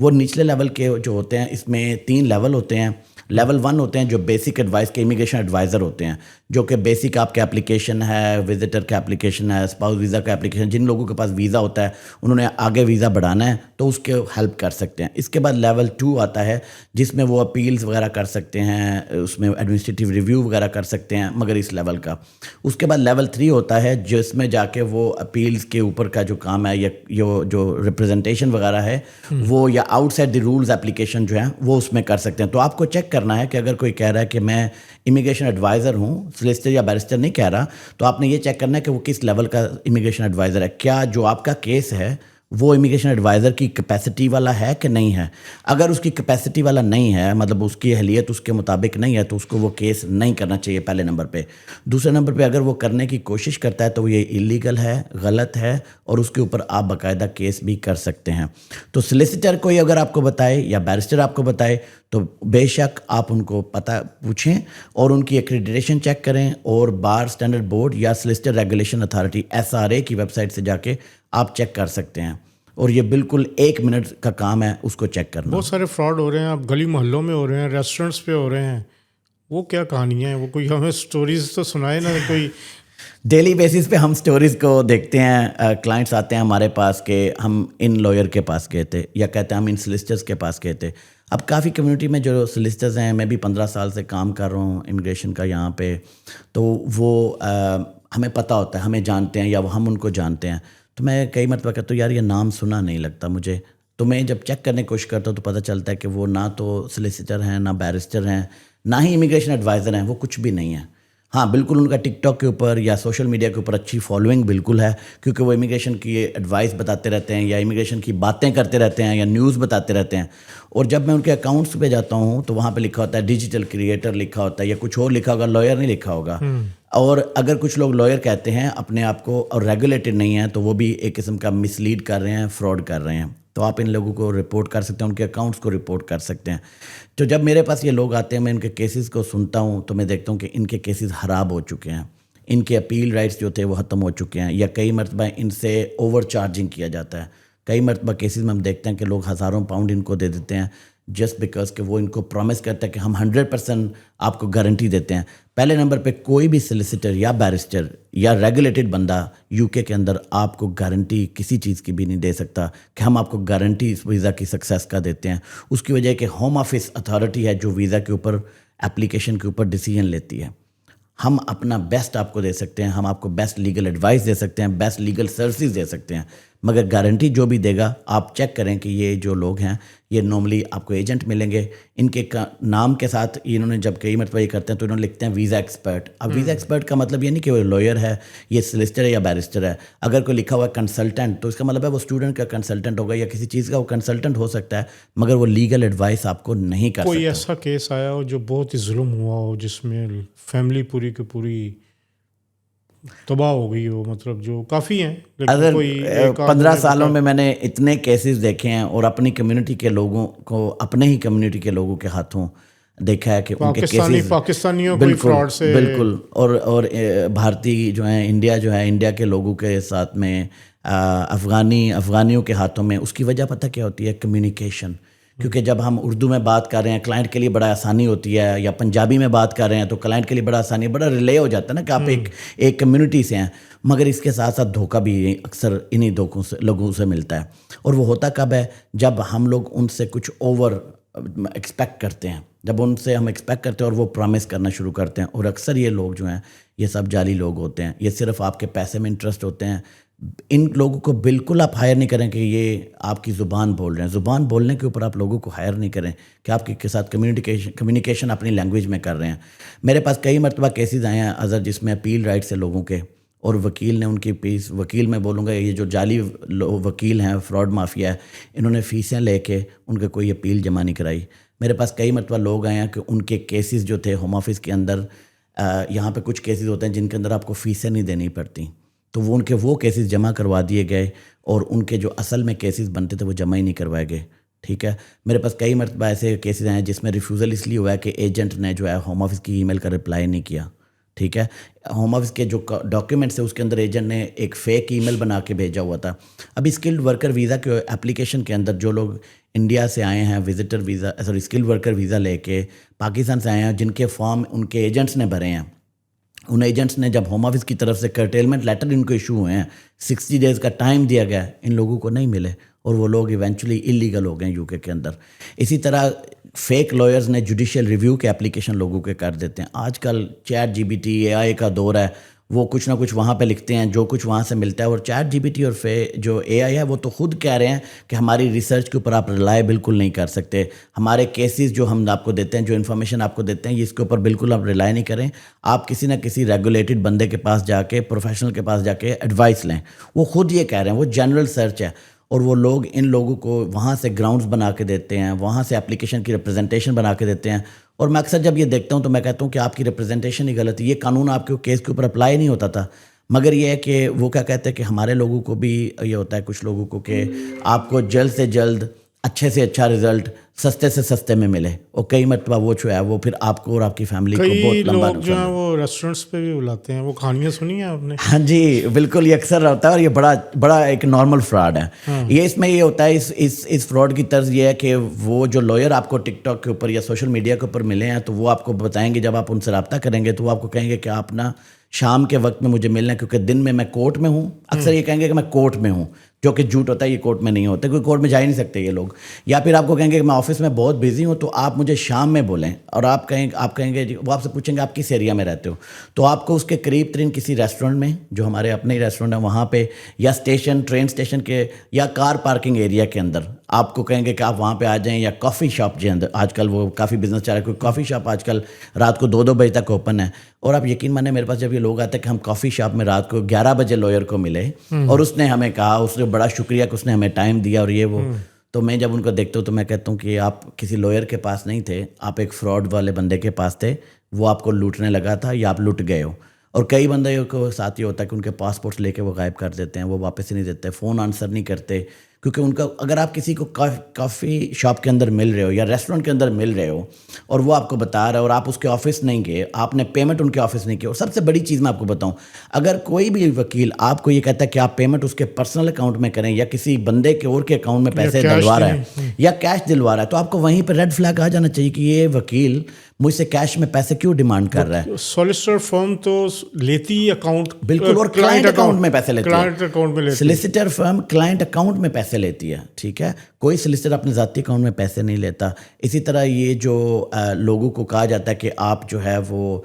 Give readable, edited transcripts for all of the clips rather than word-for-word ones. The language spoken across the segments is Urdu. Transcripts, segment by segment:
وہ نچلے لیول کے جو ہوتے ہیں, اس میں 3 لیول ہوتے ہیں. لیول 1 ہوتے ہیں جو بیسک ایڈوائس کے امیگریشن ایڈوائزر ہوتے ہیں, جو کہ بیسک آپ کے اپلیکیشن ہے, وزٹر کا اپلیکیشن ہے, اسپاؤس ویزا کا اپلیکیشن, جن لوگوں کے پاس ویزا ہوتا ہے انہوں نے آگے ویزا بڑھانا ہے تو اس کے ہیلپ کر سکتے ہیں. اس کے بعد لیول 2 آتا ہے جس میں وہ اپیلز وغیرہ کر سکتے ہیں, اس میں ایڈمنسٹریٹیو ریویو وغیرہ کر سکتے ہیں, مگر اس لیول کا. اس کے بعد لیول 3 ہوتا ہے جس میں جا کے وہ اپیلز کے اوپر کا جو کام ہے, یا جو ریپرزنٹیشن وغیرہ ہے وہ, یا outside the rules application جو ہیں وہ اس میں کر سکتے ہیں. تو آپ کو چیک کرنا ہے کہ اگر کوئی کہہ رہا ہے کہ میں امیگریشن ایڈوائزر ہوں, سلیسٹر یا بیرسٹر نہیں کہہ رہا, تو آپ نے یہ چیک کرنا ہے کہ وہ کس لیول کا امیگریشن ایڈوائزر ہے. کیا جو آپ کا کیس ہے وہ امیگریشن ایڈوائزر کی کیپیسٹی والا ہے کہ نہیں ہے. اگر اس کی کیپیسٹی والا نہیں ہے, مطلب اس کی اہلیت اس کے مطابق نہیں ہے, تو اس کو وہ کیس نہیں کرنا چاہیے پہلے نمبر پہ. دوسرے نمبر پہ اگر وہ کرنے کی کوشش کرتا ہے تو وہ یہ ایلیگل ہے, غلط ہے, اور اس کے اوپر آپ باقاعدہ کیس بھی کر سکتے ہیں. تو سلیسیٹر کوئی اگر آپ کو بتائے یا بیرسٹر آپ کو بتائے تو بے شک آپ ان کو پتہ پوچھیں اور ان کی ایکریڈیٹیشن چیک کریں, اور بار اسٹینڈرڈ بورڈ یا سلیسیٹر ریگولیشن اتھارٹی SRA کی ویب سائٹ سے جا کے آپ چیک کر سکتے ہیں. اور یہ بالکل 1 منٹ کا کام ہے اس کو چیک کرنا. بہت سارے فراڈ ہو رہے ہیں, اب گلی محلوں میں ہو رہے ہیں, ریسٹورنٹس پہ ہو رہے ہیں. وہ کیا کہانیاں ہیں, وہ کوئی ہمیں سٹوریز تو سنائے نا. کوئی ڈیلی بیسس پہ ہم سٹوریز کو دیکھتے ہیں. کلائنٹس آتے ہیں ہمارے پاس کہ ہم ان لائر کے پاس گئے تھے, یا کہتے ہیں ہم ان سلیسٹرز کے پاس گئے تھے. اب کافی کمیونٹی میں جو سلیسٹرز ہیں, میں بھی 15 سال سے کام کر رہا ہوں امیگریشن کا یہاں پہ, تو وہ ہمیں پتہ ہوتا ہے, ہمیں جانتے ہیں یا وہ ہم ان کو جانتے ہیں. تو میں کئی مرتبہ کہتا ہوں یار یہ نام سنا نہیں لگتا مجھے. تو میں جب چیک کرنے کی کوشش کرتا ہوں تو پتہ چلتا ہے کہ وہ نہ تو سلیسیٹر ہیں, نہ بیرسٹر ہیں, نہ ہی امیگریشن ایڈوائزر ہیں, وہ کچھ بھی نہیں ہیں. ہاں بالکل ان کا ٹک ٹاک کے اوپر یا سوشل میڈیا کے اوپر اچھی فالوئنگ بالکل ہے, کیونکہ وہ امیگریشن کی ایڈوائس بتاتے رہتے ہیں, یا امیگریشن کی باتیں کرتے رہتے ہیں, یا نیوز بتاتے رہتے ہیں. اور جب میں ان کے اکاؤنٹس پہ جاتا ہوں تو وہاں پہ لکھا ہوتا ہے ڈیجیٹل کریٹر لکھا ہوتا ہے, یا کچھ اور لکھا ہوگا, لائر نہیں لکھا ہوگا. اور اگر کچھ لوگ لائر کہتے ہیں اپنے آپ کو اور ریگولیٹڈ نہیں ہیں, تو وہ بھی ایک قسم کا مس لیڈ کر رہے ہیں, فراڈ کر رہے ہیں. تو آپ ان لوگوں کو رپورٹ کر سکتے ہیں, ان کے اکاؤنٹس کو رپورٹ کر سکتے ہیں. تو جب میرے پاس یہ لوگ آتے ہیں, میں ان کے کیسز کو سنتا ہوں تو میں دیکھتا ہوں کہ ان کے کیسز خراب ہو چکے ہیں, ان کے اپیل رائٹس جو تھے وہ ختم ہو چکے ہیں, یا کئی مرتبہ ان سے اوور چارجنگ کیا جاتا ہے. کئی مرتبہ کیسز میں ہم دیکھتے ہیں کہ لوگ ہزاروں پاؤنڈ ان کو دے دیتے ہیں جسٹ بیکاز کہ وہ ان کو پرومس کرتا ہے کہ ہم 100% آپ کو گارنٹی دیتے ہیں. پہلے نمبر پہ کوئی بھی سلیسیٹر یا بیرسٹر یا ریگولیٹڈ بندہ UK کے اندر آپ کو گارنٹی کسی چیز کی بھی نہیں دے سکتا کہ ہم آپ کو گارنٹی اس ویزا کی سکسیس کا دیتے ہیں. اس کی وجہ ہے کہ ہوم آفس اتھارٹی ہے جو ویزا کے اوپر اپلیکیشن کے اوپر ڈیسیجن لیتی ہے. ہم اپنا بیسٹ آپ کو دے سکتے ہیں, ہم آپ کو بیسٹ لیگل ایڈوائس دے سکتے ہیں, بیسٹ لیگل سروسز دے سکتے ہیں, مگر گارنٹی جو بھی دے گا آپ چیک کریں کہ یہ جو لوگ ہیں یہ نارملی آپ کو ایجنٹ ملیں گے. ان کے نام کے ساتھ انہوں نے جب کئی مرتبہ یہ کرتے ہیں تو انہوں نے لکھتے ہیں ویزا ایکسپرٹ. اب ویزا ایکسپرٹ کا مطلب یہ نہیں کہ وہ لائر ہے, یہ سلیسٹر ہے یا بیرسٹر ہے. اگر کوئی لکھا ہوا ہے کنسلٹنٹ تو اس کا مطلب ہے وہ اسٹوڈنٹ کا کنسلٹنٹ ہوگا, یا کسی چیز کا وہ کنسلٹنٹ ہو سکتا ہے, مگر وہ لیگل ایڈوائس آپ کو نہیں کر سکتا. کوئی ایسا کیس آیا ہو جو بہت ہی ظلم ہوا ہو, جس میں فیملی پوری کی پوری تباہ ہو گئی ہو, مطلب جو کافی ہیں, اگر کوئی 15 سالوں میں نے اتنے کیسز دیکھے ہیں اور اپنی کمیونٹی کے لوگوں کو, اپنے ہی کمیونٹی کے لوگوں کے ہاتھوں دیکھا ہے کہ ان کے کیسز پاکستانیوں کوئی فراڈ سے بالکل, اور بھارتی جو ہیں, انڈیا جو ہے, انڈیا کے لوگوں کے ساتھ میں افغانیوں کے ہاتھوں میں. اس کی وجہ پتہ کیا ہوتی ہے؟ کمیونیکیشن. کیونکہ جب ہم اردو میں بات کر رہے ہیں کلائنٹ کے لیے بڑا آسانی ہوتی ہے, یا پنجابی میں بات کر رہے ہیں تو کلائنٹ کے لیے بڑا آسانی ہے, بڑا ریلے ہو جاتا ہے نا کہ آپ ایک کمیونٹی سے ہیں. مگر اس کے ساتھ ساتھ دھوکہ بھی اکثر انہی لوگوں سے ملتا ہے. اور وہ ہوتا کب ہے؟ جب ہم لوگ ان سے کچھ اوور ایکسپیکٹ کرتے ہیں, جب ان سے ہم ایکسپیکٹ کرتے ہیں اور وہ پرومس کرنا شروع کرتے ہیں. اور اکثر یہ لوگ جو ہیں یہ سب جعلی لوگ ہوتے ہیں, یہ صرف آپ کے پیسے میں انٹرسٹ ہوتے ہیں. ان لوگوں کو بالکل آپ ہائر نہیں کریں کہ یہ آپ کی زبان بول رہے ہیں. زبان بولنے کے اوپر آپ لوگوں کو ہائر نہیں کریں کہ آپ کے ساتھ کمیونیکیشن اپنی لینگویج میں کر رہے ہیں. میرے پاس کئی مرتبہ کیسز آئے ہیں اظہر جس میں اپیل رائٹس ہے لوگوں کے, اور وکیل نے ان کی فیس, وکیل میں بولوں گا یہ جو جعلی وکیل ہیں, فراڈ مافیا ہے, انہوں نے فیسیں لے کے ان کے کوئی اپیل جمع نہیں کرائی. میرے پاس کئی مرتبہ لوگ آئے ہیں کہ ان کے کیسز جو تھے ہوم آفس کے اندر, یہاں پہ کچھ کیسز ہوتے ہیں جن کے اندر آپ کو فیسیں نہیں دینی پڑتی, تو وہ ان کے وہ کیسز جمع کروا دیے گئے, اور ان کے جو اصل میں کیسز بنتے تھے وہ جمع ہی نہیں کروائے گئے. ٹھیک ہے, میرے پاس کئی مرتبہ ایسے کیسز ہیں جس میں ریفیوزل اس لیے ہوا ہے کہ ایجنٹ نے جو ہے ہوم آفس کی ای میل کا رپلائی نہیں کیا. ٹھیک ہے. ہوم آفس کے جو ڈاکیومنٹس ہے اس کے اندر ایجنٹ نے ایک فیک ای میل بنا کے بھیجا ہوا تھا. ابھی اسکلڈ ورکر ویزا کے اپلیکیشن کے اندر جو لوگ انڈیا سے آئے ہیں visitor visa skilled worker visa لے کے پاکستان سے آئے ہیں, جن کے فارم ان کے ایجنٹس نے بھرے ہیں, ان ایجنٹس نے جب ہوم آفس کی طرف سے کرٹیلمنٹ لیٹر ان کو ایشو ہوئے ہیں, 60 days کا ٹائم دیا گیا, ان لوگوں کو نہیں ملے اور وہ لوگ ایونچولی انلیگل ہو گئے UK کے اندر. اسی طرح فیک لائرز نے جوڈیشل ریویو کے اپلیکیشن لوگوں کے کر دیتے ہیں. آج کل چیٹ GPT AI کا دور ہے, وہ کچھ نہ کچھ وہاں پہ لکھتے ہیں جو کچھ وہاں سے ملتا ہے. اور چیٹ GPT اور جو AI ہے وہ تو خود کہہ رہے ہیں کہ ہماری ریسرچ کے اوپر آپ رلائے بالکل نہیں کر سکتے, ہمارے کیسز جو ہم آپ کو دیتے ہیں, جو انفارمیشن آپ کو دیتے ہیں, یہ اس کے اوپر بالکل آپ رلائے نہیں کریں. آپ کسی نہ کسی ریگولیٹڈ بندے کے پاس جا کے, پروفیشنل کے پاس جا کے ایڈوائس لیں. وہ خود یہ کہہ رہے ہیں, وہ جنرل سرچ ہے, اور وہ لوگ ان لوگوں کو وہاں سے گراؤنڈز بنا کے دیتے ہیں, وہاں سے اپلیکیشن کی ریپرزنٹیشن بنا کے دیتے ہیں. اور میں اکثر جب یہ دیکھتا ہوں تو میں کہتا ہوں کہ آپ کی ریپرزنٹیشن ہی غلط ہے. یہ قانون آپ کے کیس کے اوپر اپلائی نہیں ہوتا تھا, مگر یہ ہے کہ وہ کیا کہتے ہیں کہ ہمارے لوگوں کو بھی یہ ہوتا ہے, کچھ لوگوں کو, کہ آپ کو جلد سے جلد اچھے سے اچھا رزلٹ سستے سے سستے میں ملے, اور کئی مرتبہ وہ جو ہے وہ پھر آپ کو اور آپ کی فیملی کو بہت لمبا لوگ جو ہیں وہ ریسٹورینٹس پہ بھی بلاتے ہیں. وہ کہانیاں سنی ہیں آپ نے؟ ہاں جی بالکل, یہ اکثر ہوتا ہے, اور یہ بڑا ایک نارمل فراڈ ہے. یہ اس میں یہ ہوتا ہے, اس فراڈ کی طرز یہ ہے کہ وہ جو لائر آپ کو ٹک ٹاک کے اوپر یا سوشل میڈیا کے اوپر ملے ہیں, تو وہ آپ کو بتائیں گے, جب آپ ان سے رابطہ کریں گے تو وہ آپ کو کہیں گے کہ آپ نا شام کے وقت میں مجھے ملنا ہے, کیونکہ دن میں کورٹ میں ہوں. اکثر یہ کہیں گے کہ میں کورٹ میں ہوں, جو کہ جھوٹ ہوتا ہے, یہ کورٹ میں نہیں ہوتے, کوئی کورٹ میں جا ہی نہیں سکتے یہ لوگ. یا پھر آپ کو کہیں گے کہ میں آفس میں بہت بزی ہوں, تو آپ مجھے شام میں بولیں, اور آپ کہیں گے, وہ آپ سے پوچھیں گے آپ کس ایریا میں رہتے ہو, تو آپ کو اس کے قریب ترین کسی ریسٹورینٹ میں, جو ہمارے اپنے ہی ریسٹورینٹ ہیں وہاں پہ, یا ٹرین اسٹیشن کے یا کار پارکنگ ایریا کے اندر آپ کو کہیں گے کہ آپ وہاں پہ آ جائیں, یا کافی شاپ جو اندر آج کل وہ کافی بزنس چل رہا ہے, کیونکہ کافی شاپ آج کل رات کو 2 بجے تک اوپن ہے. اور آپ یقین مانیں, میرے پاس جب یہ لوگ آتے ہیں کہ ہم کافی شاپ میں رات کو 11 بجے لائر کو ملے, اور اس نے ہمیں کہا, اس نے بڑا شکریہ کہ اس نے ہمیں ٹائم دیا, اور یہ وہ, تو میں جب ان کو دیکھتا ہوں تو میں کہتا ہوں کہ آپ کسی لائر کے پاس نہیں تھے, آپ ایک فراڈ والے بندے کے پاس تھے, وہ آپ کو لوٹنے لگا تھا, یا آپ لٹ گئے ہو. اور کئی بندے کو ساتھ یہ ہوتا ہے کہ ان کے پاسپورٹس لے کے وہ غائب کر دیتے ہیں, وہ واپس ہی نہیں دیتے, فون آنسر نہیں کرتے, کیونکہ ان کا, اگر آپ کسی کو کافی شاپ کے اندر مل رہے ہو یا ریسٹورینٹ کے اندر مل رہے ہو, اور وہ آپ کو بتا رہا ہے, اور آپ اس کے آفس نہیں گئے, آپ نے پیمنٹ ان کے آفس نہیں کی. اور سب سے بڑی چیز میں آپ کو بتاؤں, اگر کوئی بھی وکیل آپ کو یہ کہتا ہے کہ آپ پیمنٹ اس کے پرسنل اکاؤنٹ میں کریں, یا کسی بندے کے اور کے اکاؤنٹ میں پیسے ڈلوا رہا ہے یا کیش دلوا رہا ہے, تو آپ کو وہیں پہ ریڈ فلیگ آ جانا چاہیے کہ یہ وکیل مجھ سے کیش میں پیسے کیوں ڈیمانڈ کر رہا ہے. سولیسٹر فرم تو لیتی اکاؤنٹ, بالکل, اور کلائنٹ اکاؤنٹ میں پیسے لیتی کلائنٹ اکاؤنٹ میں ہے. لیتی سلیسیٹر فرم کلائنٹ اکاؤنٹ میں پیسے لیتی ہے, ٹھیک ہے, کوئی سلیسیٹر اپنے ذاتی اکاؤنٹ میں پیسے نہیں لیتا. اسی طرح یہ جو لوگوں کو کہا جاتا ہے کہ آپ جو ہے وہ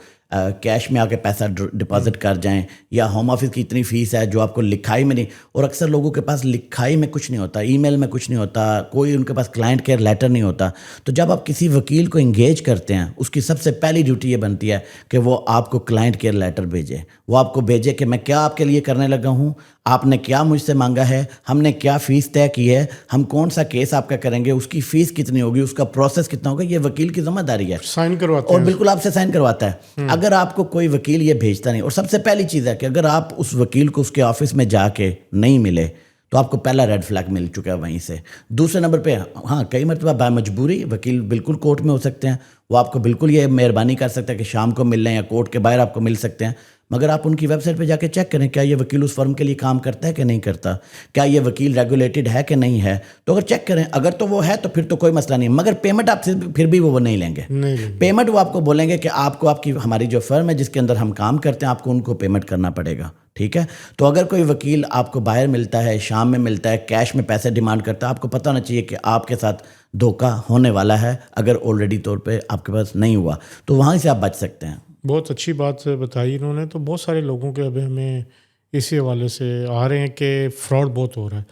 کیش میں آ کے پیسہ ڈپازٹ کر جائیں, یا ہوم آفس کی اتنی فیس ہے جو آپ کو لکھائی میں نہیں, اور اکثر لوگوں کے پاس لکھائی میں کچھ نہیں ہوتا, ای میل میں کچھ نہیں ہوتا, کوئی ان کے پاس کلائنٹ کیئر لیٹر نہیں ہوتا. تو جب آپ کسی وکیل کو انگیج کرتے ہیں, اس کی سب سے پہلی ڈیوٹی یہ بنتی ہے کہ وہ آپ کو کلائنٹ کیئر لیٹر بھیجے, وہ آپ کو بھیجے کہ میں کیا آپ کے لیے کرنے لگا ہوں, آپ نے کیا مجھ سے مانگا ہے, ہم نے کیا فیس طے کی ہے, ہم کون سا کیس آپ کا کریں گے, اس کی فیس کتنی ہوگی, اس کا پروسیس کتنا ہوگا. یہ وکیل کی ذمہ داری ہے, سائن کرواتے اور ہیں, بالکل آپ سے سائن کرواتا ہے. اگر آپ کو کوئی وکیل یہ بھیجتا نہیں, اور سب سے پہلی چیز ہے کہ اگر آپ اس وکیل کو اس کے آفس میں جا کے نہیں ملے, تو آپ کو پہلا ریڈ فلیگ مل چکا ہے وہیں سے. دوسرے نمبر پہ, ہاں کئی مرتبہ با مجبوری وکیل بالکل کورٹ میں ہو سکتے ہیں, وہ آپ کو بالکل یہ مہربانی کر سکتے ہیں کہ شام کو مل لیں, یا کورٹ کے باہر آپ کو مل سکتے ہیں, مگر آپ ان کی ویب سائٹ پہ جا کے چیک کریں کیا یہ وکیل اس فرم کے لیے کام کرتا ہے کہ نہیں کرتا, کیا یہ وکیل ریگولیٹڈ ہے کہ نہیں ہے. تو اگر چیک کریں, اگر تو وہ ہے تو پھر تو کوئی مسئلہ نہیں, مگر پیمنٹ آپ سے پھر بھی وہ نہیں لیں گے. پیمنٹ وہ آپ کو بولیں گے کہ آپ کو, آپ کی ہماری جو فرم ہے جس کے اندر ہم کام کرتے ہیں, آپ کو ان کو پیمنٹ کرنا پڑے گا, ٹھیک ہے. تو اگر کوئی وکیل آپ کو باہر ملتا ہے, شام میں ملتا ہے, کیش میں پیسے ڈیمانڈ کرتا ہے, آپ کو پتہ ہونا چاہیے کہ آپ کے ساتھ دھوکہ ہونے والا ہے. اگر آلریڈی طور پہ آپ کے پاس نہیں ہوا تو وہاں سے آپ بچ سکتے ہیں. بہت اچھی بات بتائی انہوں نے. تو بہت سارے لوگوں کے ابھی ہمیں اسی حوالے سے آ رہے ہیں کہ فراڈ بہت ہو رہا ہے.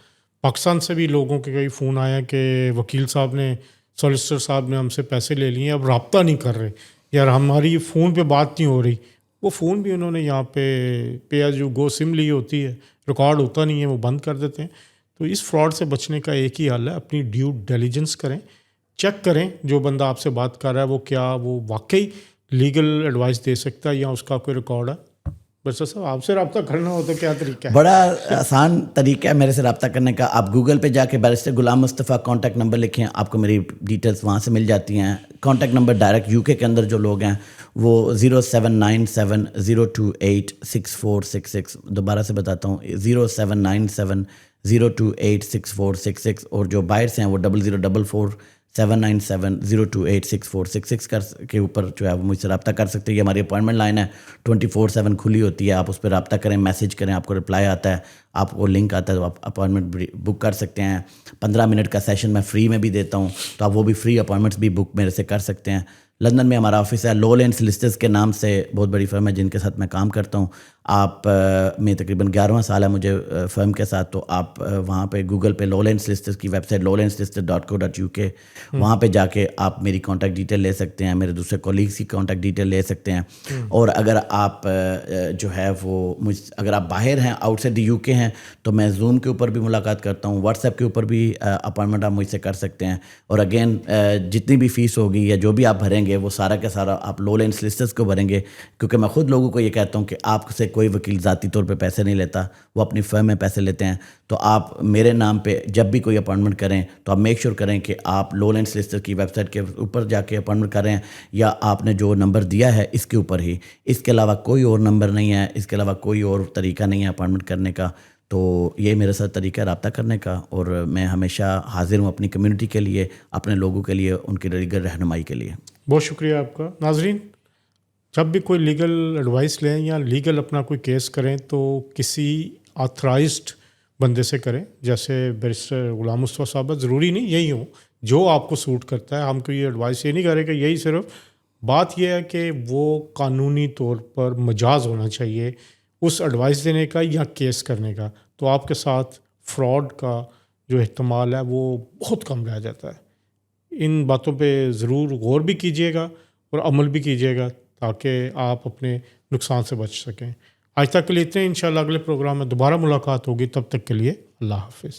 پاکستان سے بھی لوگوں کے کئی فون آیا کہ وکیل صاحب نے, سولیسٹر صاحب نے ہم سے پیسے لے لیے, اب رابطہ نہیں کر رہے, یار ہماری فون پہ بات نہیں ہو رہی. وہ فون بھی انہوں نے یہاں پے ایز یو گو سم لی ہوتی ہے, ریکارڈ ہوتا نہیں ہے, وہ بند کر دیتے ہیں. تو اس فراڈ سے بچنے کا ایک ہی حل ہے, اپنی ڈیو ڈیلیجنس کریں, چیک کریں جو بندہ آپ سے بات کر رہا ہے وہ کیا وہ واقعی لیگل ایڈوائس دے سکتا ہے یا اس کا کوئی ریکارڈ ہے. بس صاحب آپ سے رابطہ کرنا ہو تو کیا طریقہ ہے؟ بڑا آسان طریقہ ہے میرے سے رابطہ کرنے کا. آپ گوگل پہ جا کے barrister Ghulam Mustafa contact number لکھیں, آپ کو میری ڈیٹیلس وہاں سے مل جاتی ہیں. کانٹیکٹ نمبر ڈائریکٹ یو کے اندر جو لوگ ہیں وہ 0797028646. دوبارہ سے بتاتا ہوں 0797028646. اور جو بائرس ہیں وہ 00447970286466 کے اوپر جو ہے وہ مجھ سے رابطہ کر سکتے ہیں. یہ ہماری اپوائنٹمنٹ لائن ہے, 24/7 کھلی ہوتی ہے. آپ اس پہ رابطہ کریں, میسج کریں, آپ کو رپلائی آتا ہے, آپ کو لنک آتا ہے, تو آپ اپوائنٹمنٹ بک کر سکتے ہیں. 15 منٹ کا سیشن میں فری میں بھی دیتا ہوں, تو آپ وہ بھی فری اپوائنٹمنٹس بھی بک میرے سے کر سکتے ہیں. لندن میں ہمارا آفس ہے, لو لین سلیسٹرز کے نام سے بہت بڑی فرم ہے جن کے ساتھ میں کام کرتا ہوں. آپ میں تقریباً 11واں سال ہے مجھے فرم کے ساتھ, تو آپ وہاں پہ گوگل پہ لو لین سلیسٹرز کی ویب سائٹ lowlandsolicitor.co.uk, وہاں پہ جا کے آپ میری کانٹیکٹ ڈیٹیل لے سکتے ہیں, میرے دوسرے کولیگس کی کانٹیکٹ ڈیٹیل لے سکتے ہیں. اور اگر آپ جو ہے وہ اگر آپ باہر ہیں, آؤٹ سائڈ دی یو کے ہیں, تو میں زوم کے اوپر بھی ملاقات کرتا ہوں, واٹس ایپ کے اوپر بھی اپوائنٹمنٹ آپ مجھ سے کر سکتے ہیں. اور اگین جتنی بھی فیس ہوگی یا جو بھی آپ بھریں گے وہ سارا کا سارا آپ لو لین سلیسٹرز کو بھریں گے, کیونکہ میں خود لوگوں کو یہ کہتا ہوں کہ آپ سے کوئی وکیل ذاتی طور پہ پیسے نہیں لیتا, وہ اپنی فرم میں پیسے لیتے ہیں. تو آپ میرے نام پہ جب بھی کوئی اپوائنٹمنٹ کریں تو آپ میک شیور کریں کہ آپ لو لین سلیسٹر کی ویب سائٹ کے اوپر جا کے اپوائنٹمنٹ کریں, یا آپ نے جو نمبر دیا ہے اس کے اوپر ہی. اس کے علاوہ کوئی اور نمبر نہیں ہے, اس کے علاوہ کوئی اور طریقہ نہیں ہے اپوائنٹمنٹ کرنے کا. تو یہ میرے ساتھ طریقہ ہے رابطہ کرنے کا, اور میں ہمیشہ حاضر ہوں اپنی کمیونٹی کے لیے, اپنے لوگوں کے لیے, ان کی لیگل رہنمائی کے لیے. بہت شکریہ آپ کا. ناظرین, جب بھی کوئی لیگل ایڈوائس لیں یا لیگل اپنا کوئی کیس کریں تو کسی آتھرائزڈ بندے سے کریں, جیسے بیرسٹر غلام مصطفیٰ صاحب. ضروری نہیں یہی ہوں, جو آپ کو سوٹ کرتا ہے. ہم کو یہ ایڈوائس یہ نہیں کریں کہ یہی صرف. بات یہ ہے کہ وہ قانونی طور پر مجاز ہونا چاہیے اس ایڈوائس دینے کا یا کیس کرنے کا, تو آپ کے ساتھ فراڈ کا جو احتمال ہے وہ بہت کم رہ جاتا ہے. ان باتوں پہ ضرور غور بھی کیجیے گا اور عمل بھی کیجیے گا تاکہ آپ اپنے نقصان سے بچ سکیں. آج تک کے لیے اتنے. انشاءاللہ اگلے پروگرام میں دوبارہ ملاقات ہوگی. تب تک کے لیے اللہ حافظ.